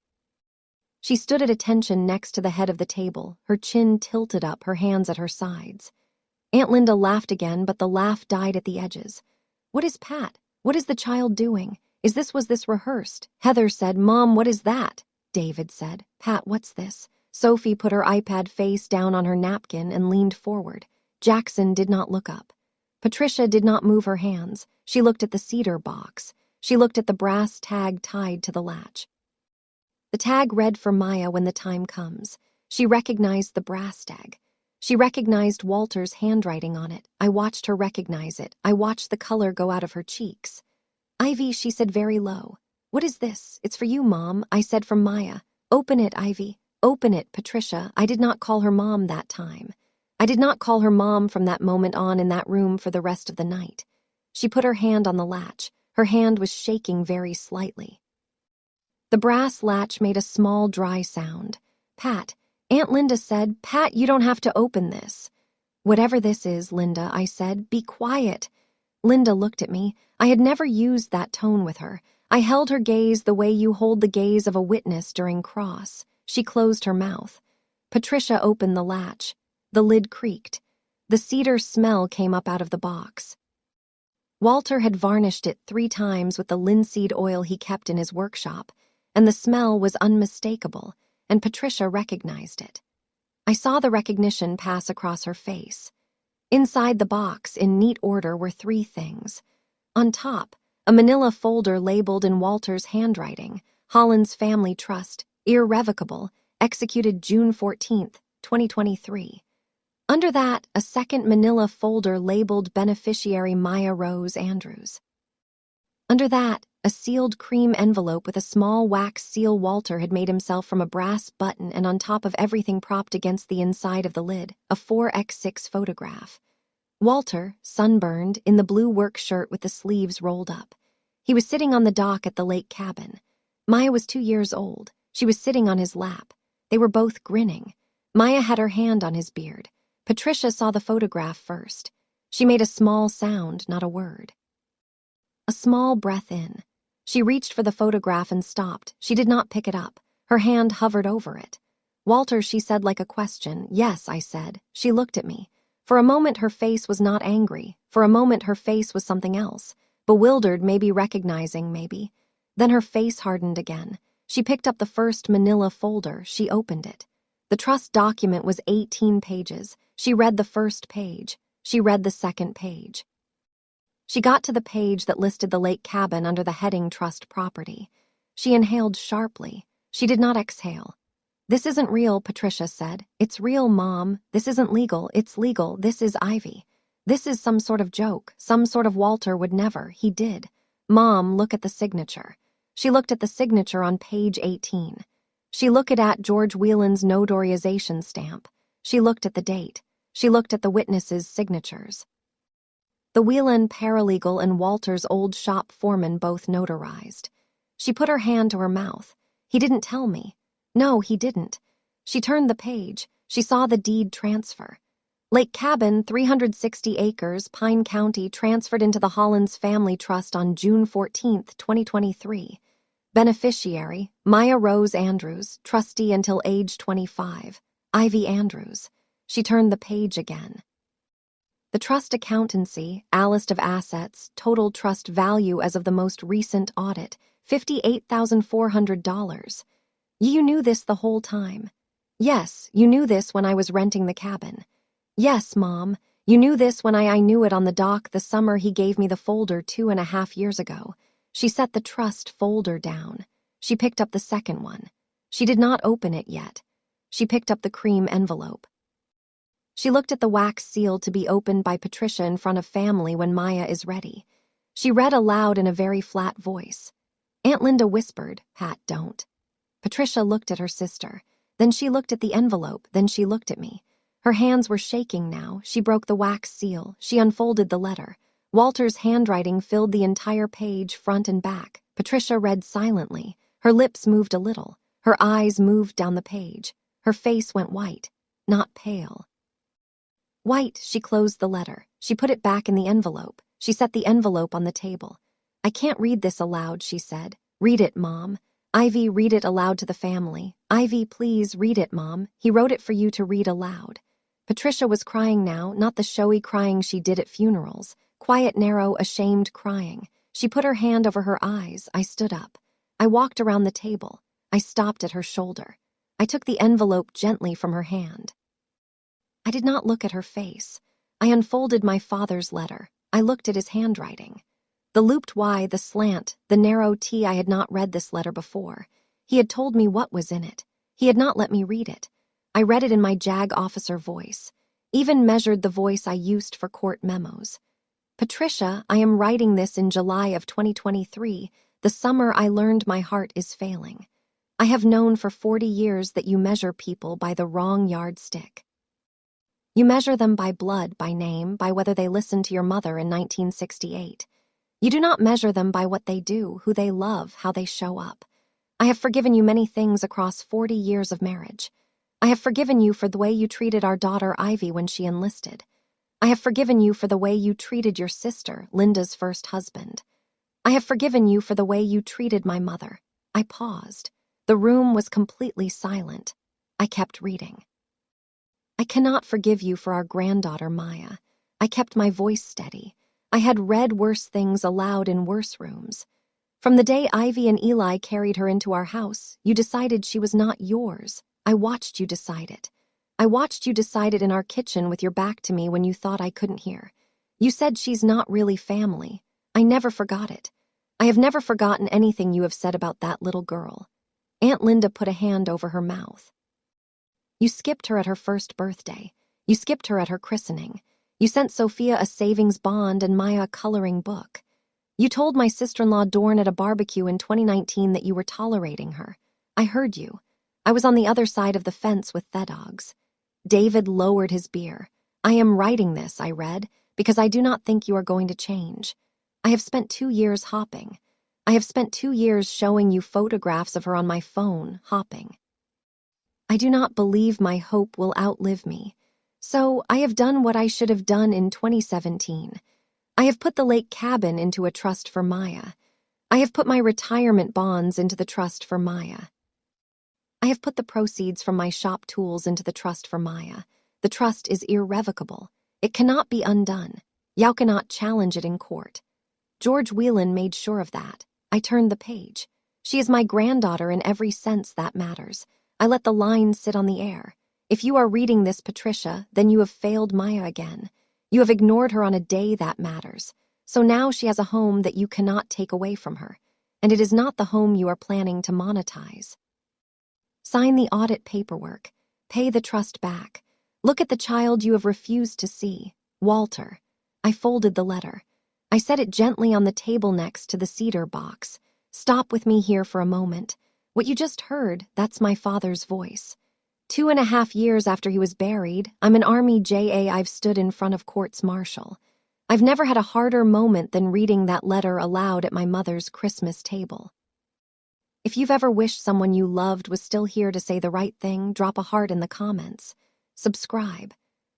She stood at attention next to the head of the table, her chin tilted up, her hands at her sides. Aunt Linda laughed again, but the laugh died at the edges. What is Pat? What is the child doing? Was this rehearsed? Heather said, Mom, what is that? David said, Pat, what's this? Sophie put her iPad face down on her napkin and leaned forward. Jackson did not look up. Patricia did not move her hands. She looked at the cedar box. She looked at the brass tag tied to the latch. The tag read for Maya when the time comes. She recognized the brass tag. She recognized Walter's handwriting on it. I watched her recognize it. I watched the color go out of her cheeks. Ivy, she said very low. What is this? It's for you, Mom, I said from Maya. Open it, Ivy. Open it, Patricia. I did not call her Mom that time. I did not call her Mom from that moment on in that room for the rest of the night. She put her hand on the latch. Her hand was shaking very slightly. The brass latch made a small, dry sound. Pat, Aunt Linda said, Pat, you don't have to open this. Whatever this is, Linda, I said, be quiet. Linda looked at me. I had never used that tone with her. I held her gaze the way you hold the gaze of a witness during cross. She closed her mouth. Patricia opened the latch. The lid creaked. The cedar smell came up out of the box. Walter had varnished it 3 times with the linseed oil he kept in his workshop, and the smell was unmistakable, and Patricia recognized it. I saw the recognition pass across her face. Inside the box, in neat order, were 3 things. On top, a manila folder labeled in Walter's handwriting, Holland's Family Trust, irrevocable, executed June 14, 2023. Under that, a second manila folder labeled beneficiary Maya Rose Andrews. Under that, a sealed cream envelope with a small wax seal Walter had made himself from a brass button, and on top of everything propped against the inside of the lid, a 4x6 photograph. Walter, sunburned, in the blue work shirt with the sleeves rolled up. He was sitting on the dock at the lake cabin. Maya was 2 years old. She was sitting on his lap. They were both grinning. Maya had her hand on his beard. Patricia saw the photograph first. She made a small sound, not a word. A small breath in. She reached for the photograph and stopped. She did not pick it up. Her hand hovered over it. Walter, she said like a question. Yes, I said. She looked at me. For a moment her face was not angry. For a moment her face was something else. Bewildered, maybe recognizing, maybe. Then her face hardened again. She picked up the first manila folder. She opened it. The trust document was 18 pages. She read the first page. She read the second page. She got to the page that listed the lake cabin under the heading Trust Property. She inhaled sharply. She did not exhale. This isn't real, Patricia said. It's real, Mom. This isn't legal. It's legal. This is Ivy. This is some sort of joke. Some sort of Walter would never. He did. Mom, look at the signature. She looked at the signature on page 18. She looked at George Whelan's notarization stamp. She looked at the date. She looked at the witnesses' signatures. The Whelan paralegal and Walter's old shop foreman both notarized. She put her hand to her mouth. He didn't tell me. No, he didn't. She turned the page. She saw the deed transfer. Lake Cabin, 360 acres, Pine County, transferred into the Holland's Family Trust on June 14, 2023. Beneficiary, Maya Rose Andrews, trustee until age 25. Ivy Andrews. She turned the page again. The trust accountancy, a list of assets, total trust value as of the most recent audit, $58,400. You knew this the whole time. Yes, you knew this when I was renting the cabin. Yes, Mom, you knew this when I knew it on the dock the summer he gave me the folder 2.5 years ago. She set the trust folder down. She picked up the second one. She did not open it yet. She picked up the cream envelope. She looked at the wax seal to be opened by Patricia in front of family when Maya is ready. She read aloud in a very flat voice. Aunt Linda whispered, Pat, don't. Patricia looked at her sister. Then she looked at the envelope. Then she looked at me. Her hands were shaking now. She broke the wax seal. She unfolded the letter. Walter's handwriting filled the entire page, front and back. Patricia read silently. Her lips moved a little. Her eyes moved down the page. Her face went white, not pale. White, she closed the letter. She put it back in the envelope. She set the envelope on the table. "I can't read this aloud," she said. "Read it, Mom. Ivy, read it aloud to the family. Ivy, please read it, Mom. He wrote it for you to read aloud." Patricia was crying now, not the showy crying she did at funerals. Quiet, narrow, ashamed crying. She put her hand over her eyes. I stood up. I walked around the table. I stopped at her shoulder. I took the envelope gently from her hand. I did not look at her face. I unfolded my father's letter. I looked at his handwriting. The looped Y, the slant, the narrow T. I had not read this letter before. He had told me what was in it. He had not let me read it. I read it in my JAG officer voice, even measured the voice I used for court memos. "Patricia, I am writing this in July of 2023, the summer I learned my heart is failing. I have known for 40 years that you measure people by the wrong yardstick. You measure them by blood, by name, by whether they listened to your mother in 1968. You do not measure them by what they do, who they love, how they show up. I have forgiven you many things across 40 years of marriage. I have forgiven you for the way you treated our daughter Ivy when she enlisted. I have forgiven you for the way you treated your sister, Linda's first husband. I have forgiven you for the way you treated my mother." I paused. The room was completely silent. I kept reading. "I cannot forgive you for our granddaughter, Maya." I kept my voice steady. I had read worse things aloud in worse rooms. "From the day Ivy and Eli carried her into our house, you decided she was not yours. I watched you decide it. I watched you decide it in our kitchen with your back to me when you thought I couldn't hear. You said she's not really family. I never forgot it. I have never forgotten anything you have said about that little girl." Aunt Linda put a hand over her mouth. "You skipped her at her first birthday. You skipped her at her christening. You sent Sophia a savings bond and Maya a coloring book. You told my sister-in-law Dorn at a barbecue in 2019 that you were tolerating her. I heard you. I was on the other side of the fence with the dogs." David lowered his beer. "I am writing this," I read, "because I do not think you are going to change. I have spent 2 years hopping. I have spent 2 years showing you photographs of her on my phone, hopping. I do not believe my hope will outlive me. So I have done what I should have done in 2017. I have put the lake cabin into a trust for Maya. I have put my retirement bonds into the trust for Maya. I have put the proceeds from my shop tools into the trust for Maya. The trust is irrevocable. It cannot be undone. Yao cannot challenge it in court. George Whelan made sure of that. I turned the page. She is my granddaughter in every sense that matters. I let the lines sit on the air. If you are reading this, Patricia, then you have failed Maya again. You have ignored her on a day that matters. So now she has a home that you cannot take away from her. And it is not the home you are planning to monetize. Sign the audit paperwork. Pay the trust back. Look at the child you have refused to see. Walter. I folded the letter. I set it gently on the table next to the cedar box. Stop with me here for a moment. What you just heard, that's my father's voice. 2.5 years after he was buried, I'm an Army JA. I've stood in front of courts martial. I've never had a harder moment than reading that letter aloud at my mother's Christmas table. If you've ever wished someone you loved was still here to say the right thing, drop a heart in the comments. Subscribe.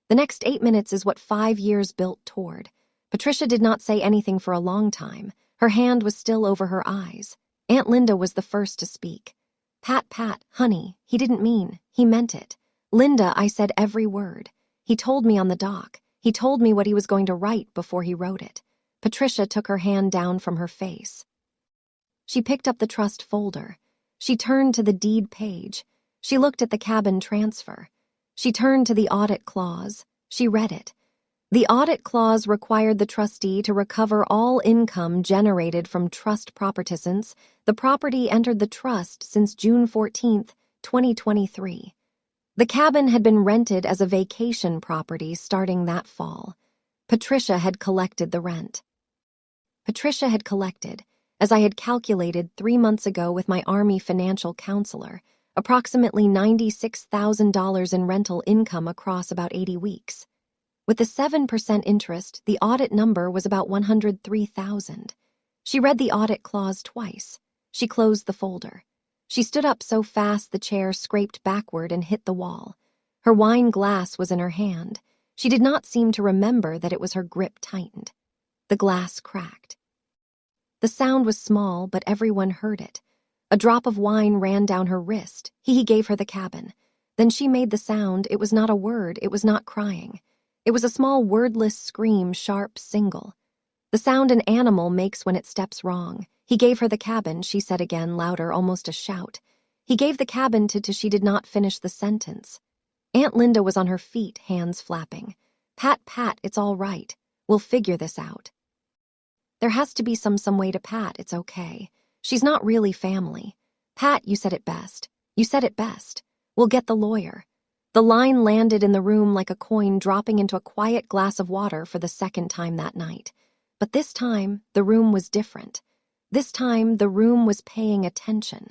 The next 8 minutes is what 5 years built toward. Patricia did not say anything for a long time. Her hand was still over her eyes. Aunt Linda was the first to speak. "Pat, Pat, honey, he didn't mean, he meant it. Linda, I said every word. He told me on the dock. He told me what he was going to write before he wrote it." Patricia took her hand down from her face. She picked up the trust folder. She turned to the deed page. She looked at the cabin transfer. She turned to the audit clause. She read it. The audit clause required the trustee to recover all income generated from trust property since the property entered the trust since June 14, 2023. The cabin had been rented as a vacation property starting that fall. Patricia had collected the rent. Patricia had collected, as I had calculated 3 months ago with my Army financial counselor, approximately $96,000 in rental income across about 80 weeks. With the 7% interest, the audit number was about $103,000. She read the audit clause twice. She closed the folder. She stood up so fast the chair scraped backward and hit the wall. Her wine glass was in her hand. She did not seem to remember that it was her grip tightened. The glass cracked. The sound was small, but everyone heard it. A drop of wine ran down her wrist. He gave her the cabin. Then she made the sound. It was not a word. It was not crying. It was a small wordless scream, sharp, single. The sound an animal makes when it steps wrong. He gave her the cabin, she said again, louder, almost a shout. He gave the cabin to she did not finish the sentence. Aunt Linda was on her feet, hands flapping. Pat, Pat, it's all right. We'll figure this out. There has to be some way to Pat, it's okay. She's not really family. Pat, you said it best. You said it best. We'll get the lawyer. The line landed in the room like a coin dropping into a quiet glass of water for the second time that night. But this time, the room was different. This time, the room was paying attention.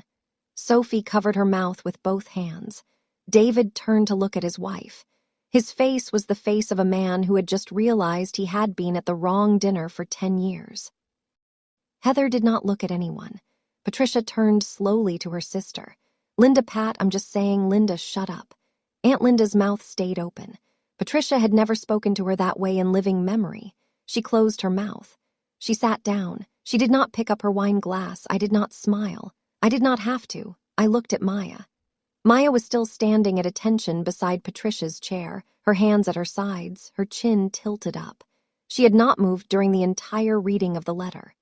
Sophie covered her mouth with both hands. David turned to look at his wife. His face was the face of a man who had just realized he had been at the wrong dinner for 10 years. Heather did not look at anyone. Patricia turned slowly to her sister. Linda, Pat, I'm just saying, Linda, shut up. Aunt Linda's mouth stayed open. Patricia had never spoken to her that way in living memory. She closed her mouth. She sat down. She did not pick up her wine glass. I did not smile. I did not have to. I looked at Maya. Maya was still standing at attention beside Patricia's chair, her hands at her sides, her chin tilted up. She had not moved during the entire reading of the letter.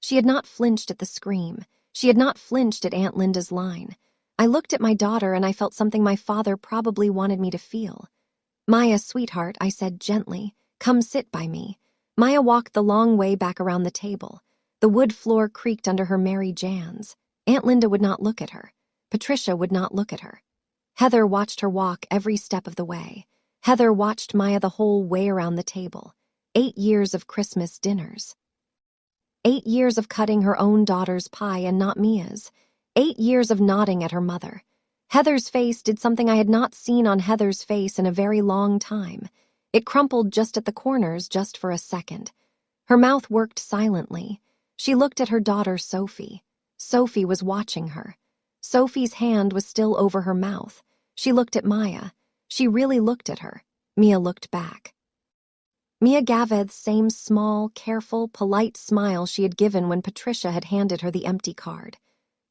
She had not flinched at the scream. She had not flinched at Aunt Linda's line. I looked at my daughter and I felt something my father probably wanted me to feel. Maya, sweetheart, I said gently, come sit by me. Maya walked the long way back around the table. The wood floor creaked under her merry Jans. Aunt Linda would not look at her. Patricia would not look at her. Heather watched her walk every step of the way. Heather watched Maya the whole way around the table. 8 years of Christmas dinners. 8 years of cutting her own daughter's pie and not Mia's. 8 years of nodding at her mother. Heather's face did something I had not seen on Heather's face in a very long time. It crumpled just at the corners, just for a second. Her mouth worked silently. She looked at her daughter, Sophie. Sophie was watching her. Sophie's hand was still over her mouth. She looked at Maya. She really looked at her. Mia looked back. Mia gave the same small, careful, polite smile she had given when Patricia had handed her the empty card.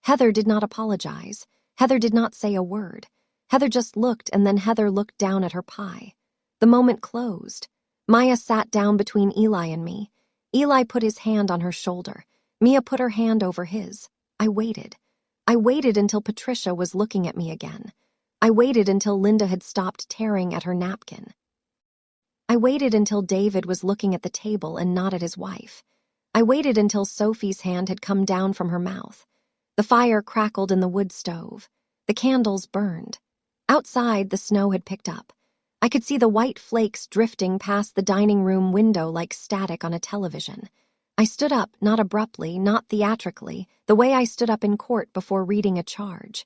Heather did not apologize. Heather did not say a word. Heather just looked, and then Heather looked down at her pie. The moment closed. Maya sat down between Eli and me. Eli put his hand on her shoulder. Mia put her hand over his. I waited. I waited until Patricia was looking at me again. I waited until Linda had stopped tearing at her napkin. I waited until David was looking at the table and not at his wife. I waited until Sophie's hand had come down from her mouth. The fire crackled in the wood stove. The candles burned. Outside, the snow had picked up. I could see the white flakes drifting past the dining room window like static on a television. I stood up, not abruptly, not theatrically, the way I stood up in court before reading a charge.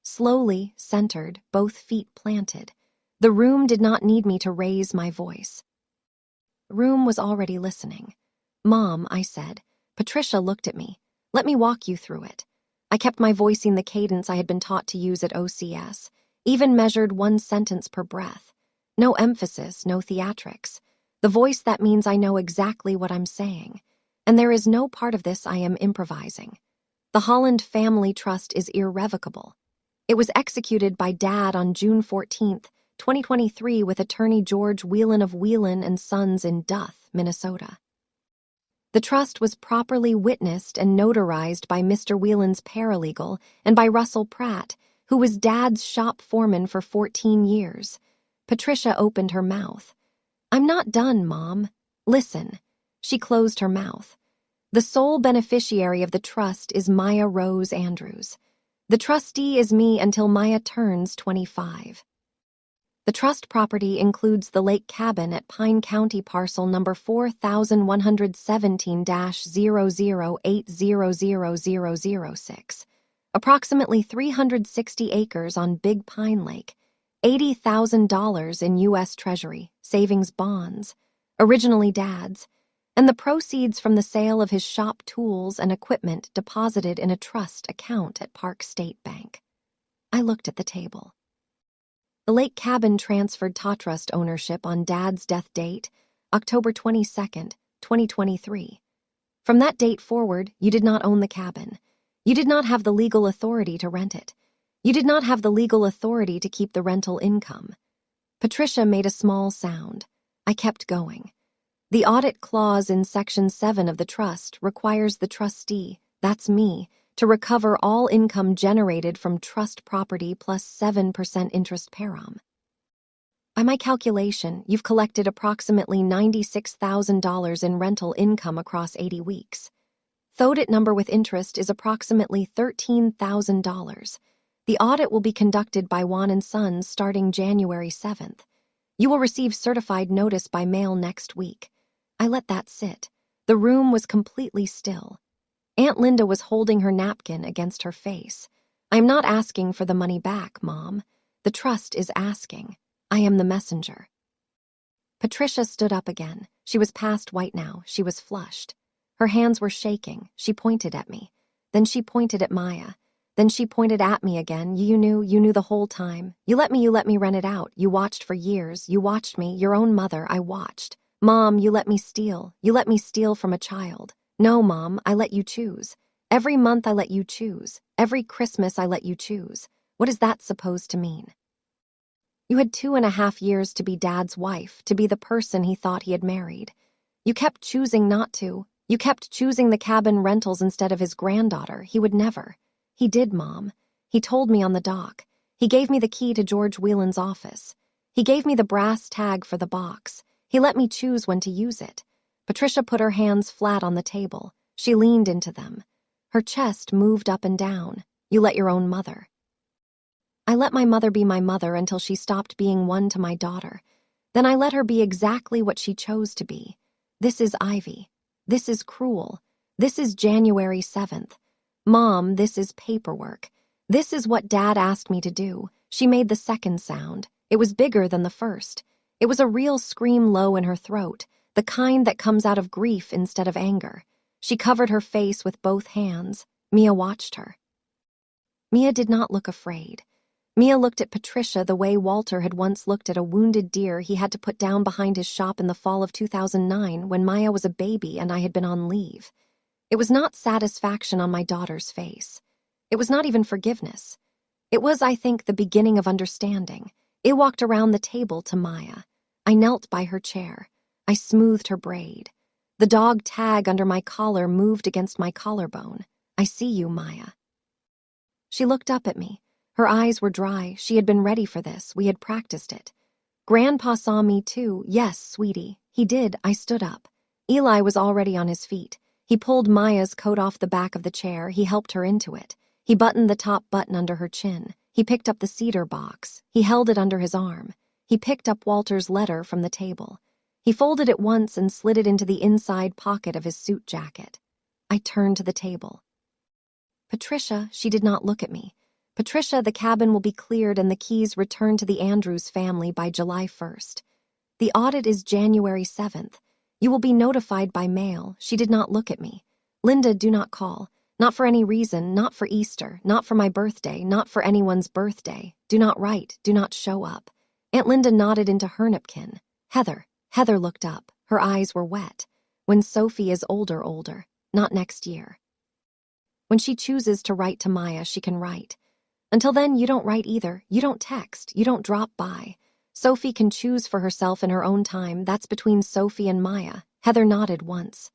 Slowly, centered, both feet planted. The room did not need me to raise my voice. Room was already listening. Mom, I said. Patricia looked at me. Let me walk you through it. I kept my voicing the cadence I had been taught to use at OCS, even measured 1 sentence per breath. No emphasis, no theatrics. The voice that means I know exactly what I'm saying. And there is no part of this I am improvising. The Holland Family Trust is irrevocable. It was executed by Dad on June 14th, 2023 with attorney George Whelan of Whelan and Sons in Duth, Minnesota. The trust was properly witnessed and notarized by Mr. Whelan's paralegal and by Russell Pratt, who was Dad's shop foreman for 14 years. Patricia opened her mouth. I'm not done, Mom. Listen. She closed her mouth. The sole beneficiary of the trust is Maya Rose Andrews. The trustee is me until Maya turns 25. The trust property includes the lake cabin at Pine County parcel number 4117-00800006, Approximately 360 acres on Big Pine Lake, $80,000 in U.S. Treasury, savings bonds, originally Dad's, and the proceeds from the sale of his shop tools and equipment deposited in a trust account at Park State Bank. I looked at the table. The lake cabin transferred Tatrust ownership on Dad's death date, October 22nd, 2023. From that date forward, you did not own the cabin. You did not have the legal authority to rent it. You did not have the legal authority to keep the rental income. Patricia made a small sound. I kept going. The audit clause in Section 7 of the trust requires the trustee, that's me, to recover all income generated from trust property plus 7% interest per annum. By my calculation, you've collected approximately $96,000 in rental income across 80 weeks. The audit number with interest is approximately $13,000. The audit will be conducted by Juan & Sons starting January 7th. You will receive certified notice by mail next week. I let that sit. The room was completely still. Aunt Linda was holding her napkin against her face. I'm not asking for the money back, Mom. The trust is asking. I am the messenger. Patricia stood up again. She was past white now. She was flushed. Her hands were shaking. She pointed at me. Then she pointed at Maya. Then she pointed at me again. You knew the whole time. You let me rent it out. You watched for years. You watched me, your own mother, I watched. Mom, you let me steal. You let me steal from a child. No, Mom, I let you choose. Every month I let you choose. Every Christmas I let you choose. What is that supposed to mean? You had 2.5 years to be Dad's wife, to be the person he thought he had married. You kept choosing not to. You kept choosing the cabin rentals instead of his granddaughter. He would never. He did, Mom. He told me on the dock. He gave me the key to George Whelan's office. He gave me the brass tag for the box. He let me choose when to use it. Patricia put her hands flat on the table. She leaned into them. Her chest moved up and down. You let your own mother. I let my mother be my mother until she stopped being one to my daughter. Then I let her be exactly what she chose to be. This is Ivy. This is cruel. This is January 7th. Mom, this is paperwork. This is what Dad asked me to do. She made the second sound. It was bigger than the first. It was a real scream low in her throat, the kind that comes out of grief instead of anger. She covered her face with both hands. Mia watched her. Mia did not look afraid. Mia looked at Patricia the way Walter had once looked at a wounded deer he had to put down behind his shop in the fall of 2009 when Maya was a baby and I had been on leave. It was not satisfaction on my daughter's face. It was not even forgiveness. It was, I think, the beginning of understanding. It walked around the table to Maya. I knelt by her chair. I smoothed her braid. The dog tag under my collar moved against my collarbone. I see you, Maya. She looked up at me. Her eyes were dry. She had been ready for this. We had practiced it. Grandpa saw me too. Yes, sweetie. He did. I stood up. Eli was already on his feet. He pulled Maya's coat off the back of the chair. He helped her into it. He buttoned the top button under her chin. He picked up the cedar box. He held it under his arm. He picked up Walter's letter from the table. He folded it once and slid it into the inside pocket of his suit jacket. I turned to the table. Patricia, she did not look at me. Patricia, the cabin will be cleared and the keys returned to the Andrews family by July 1st. The audit is January 7th. You will be notified by mail. She did not look at me. Linda, do not call. Not for any reason, not for Easter, not for my birthday, not for anyone's birthday. Do not write, do not show up. Aunt Linda nodded into her napkin. Heather looked up. Her eyes were wet. When Sophie is older, not next year. When she chooses to write to Maya, she can write. Until then, you don't write either. You don't text. You don't drop by. Sophie can choose for herself in her own time. That's between Sophie and Maya. Heather nodded once.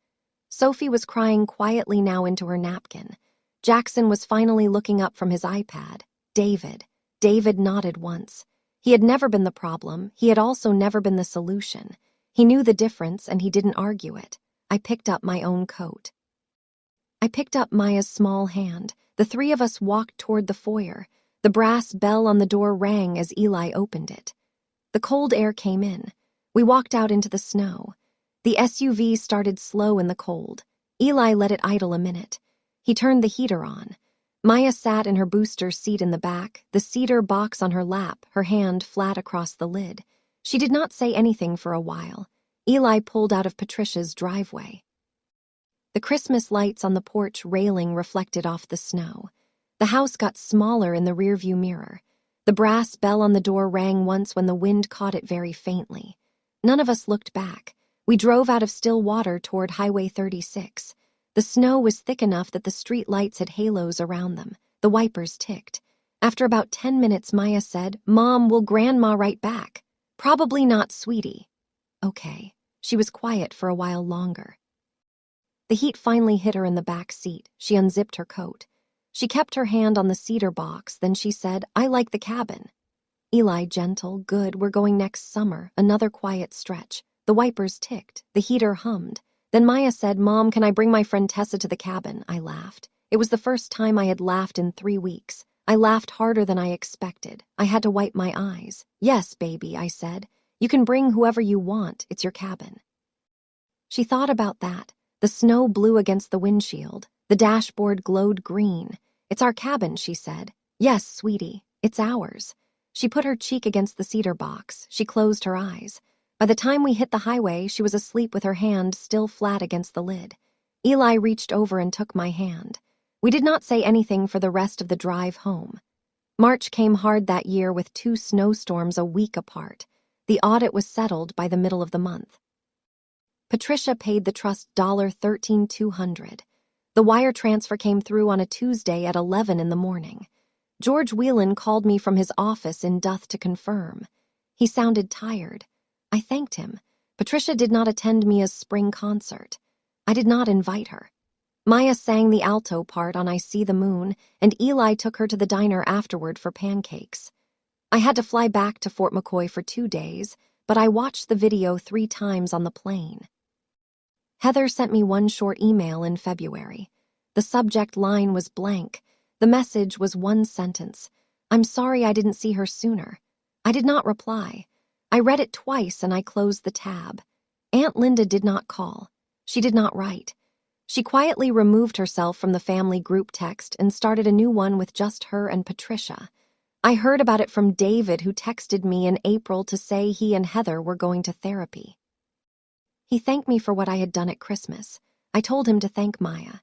Sophie was crying quietly now into her napkin. Jackson was finally looking up from his iPad. David nodded once. He had never been the problem. He had also never been the solution. He knew the difference and he didn't argue it. I picked up my own coat. I picked up Maya's small hand. The three of us walked toward the foyer. The brass bell on the door rang as Eli opened it. The cold air came in. We walked out into the snow. The SUV started slow in the cold. Eli let it idle a minute. He turned the heater on. Maya sat in her booster seat in the back, the cedar box on her lap, her hand flat across the lid. She did not say anything for a while. Eli pulled out of Patricia's driveway. The Christmas lights on the porch railing reflected off the snow. The house got smaller in the rearview mirror. The brass bell on the door rang once when the wind caught it very faintly. None of us looked back. We drove out of still water toward Highway 36. The snow was thick enough that the street lights had halos around them. The wipers ticked. After about 10 minutes, Maya said, "Mom, will Grandma write back?" "Probably not, sweetie." Okay. She was quiet for a while longer. The heat finally hit her in the back seat. She unzipped her coat. She kept her hand on the cedar box, then she said, "I like the cabin." Eli, gentle, "Good, we're going next summer." Another quiet stretch. The wipers ticked. The heater hummed. Then Maya said, "Mom, can I bring my friend Tessa to the cabin?" I laughed. It was the first time I had laughed in 3 weeks. I laughed harder than I expected. I had to wipe my eyes. "Yes, baby," I said. "You can bring whoever you want. It's your cabin." She thought about that. The snow blew against the windshield. The dashboard glowed green. "It's our cabin," she said. "Yes, sweetie, it's ours." She put her cheek against the cedar box. She closed her eyes. By the time we hit the highway, she was asleep with her hand still flat against the lid. Eli reached over and took my hand. We did not say anything for the rest of the drive home. March came hard that year with 2 snowstorms a week apart. The audit was settled by the middle of the month. Patricia paid the trust $13,200. The wire transfer came through on a Tuesday at 11 in the morning. George Whelan called me from his office in Duth to confirm. He sounded tired. I thanked him. Patricia did not attend Mia's spring concert. I did not invite her. Maya sang the alto part on "I See the Moon," and Eli took her to the diner afterward for pancakes. I had to fly back to Fort McCoy for 2 days, but I watched the video 3 times on the plane. Heather sent me one short email in February. The subject line was blank. The message was 1 sentence. "I'm sorry I didn't see her sooner." I did not reply. I read it twice and I closed the tab. Aunt Linda did not call. She did not write. She quietly removed herself from the family group text and started a new one with just her and Patricia. I heard about it from David, who texted me in April to say he and Heather were going to therapy. He thanked me for what I had done at Christmas. I told him to thank Maya.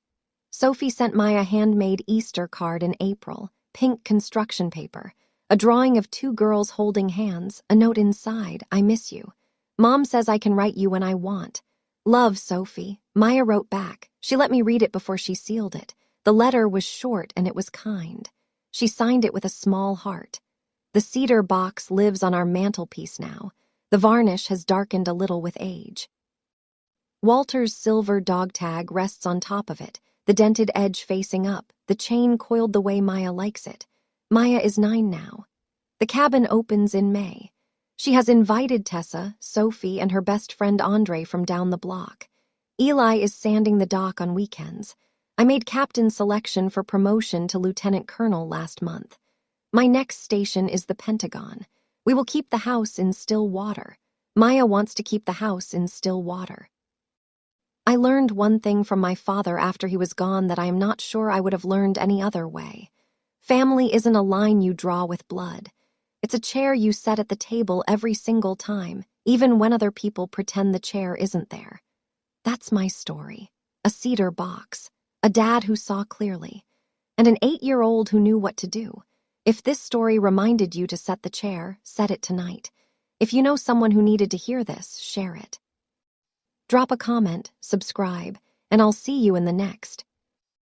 Sophie sent Maya a handmade Easter card in April, pink construction paper, a drawing of 2 girls holding hands, a note inside, "I miss you. Mom says I can write you when I want. Love, Sophie." Maya wrote back. She let me read it before she sealed it. The letter was short and it was kind. She signed it with a small heart. The cedar box lives on our mantelpiece now. The varnish has darkened a little with age. Walter's silver dog tag rests on top of it, the dented edge facing up, the chain coiled the way Maya likes it. Maya is 9 now. The cabin opens in May. She has invited Tessa, Sophie, and her best friend Andre from down the block. Eli is sanding the dock on weekends. I made captain selection for promotion to lieutenant colonel last month. My next station is the Pentagon. We will keep the house in still water. Maya wants to keep the house in still water. I learned one thing from my father after he was gone that I am not sure I would have learned any other way. Family isn't a line you draw with blood. It's a chair you set at the table every single time, even when other people pretend the chair isn't there. That's my story. A cedar box, a dad who saw clearly, and an 8-year-old who knew what to do. If this story reminded you to set the chair, set it tonight. If you know someone who needed to hear this, share it. Drop a comment, subscribe, and I'll see you in the next.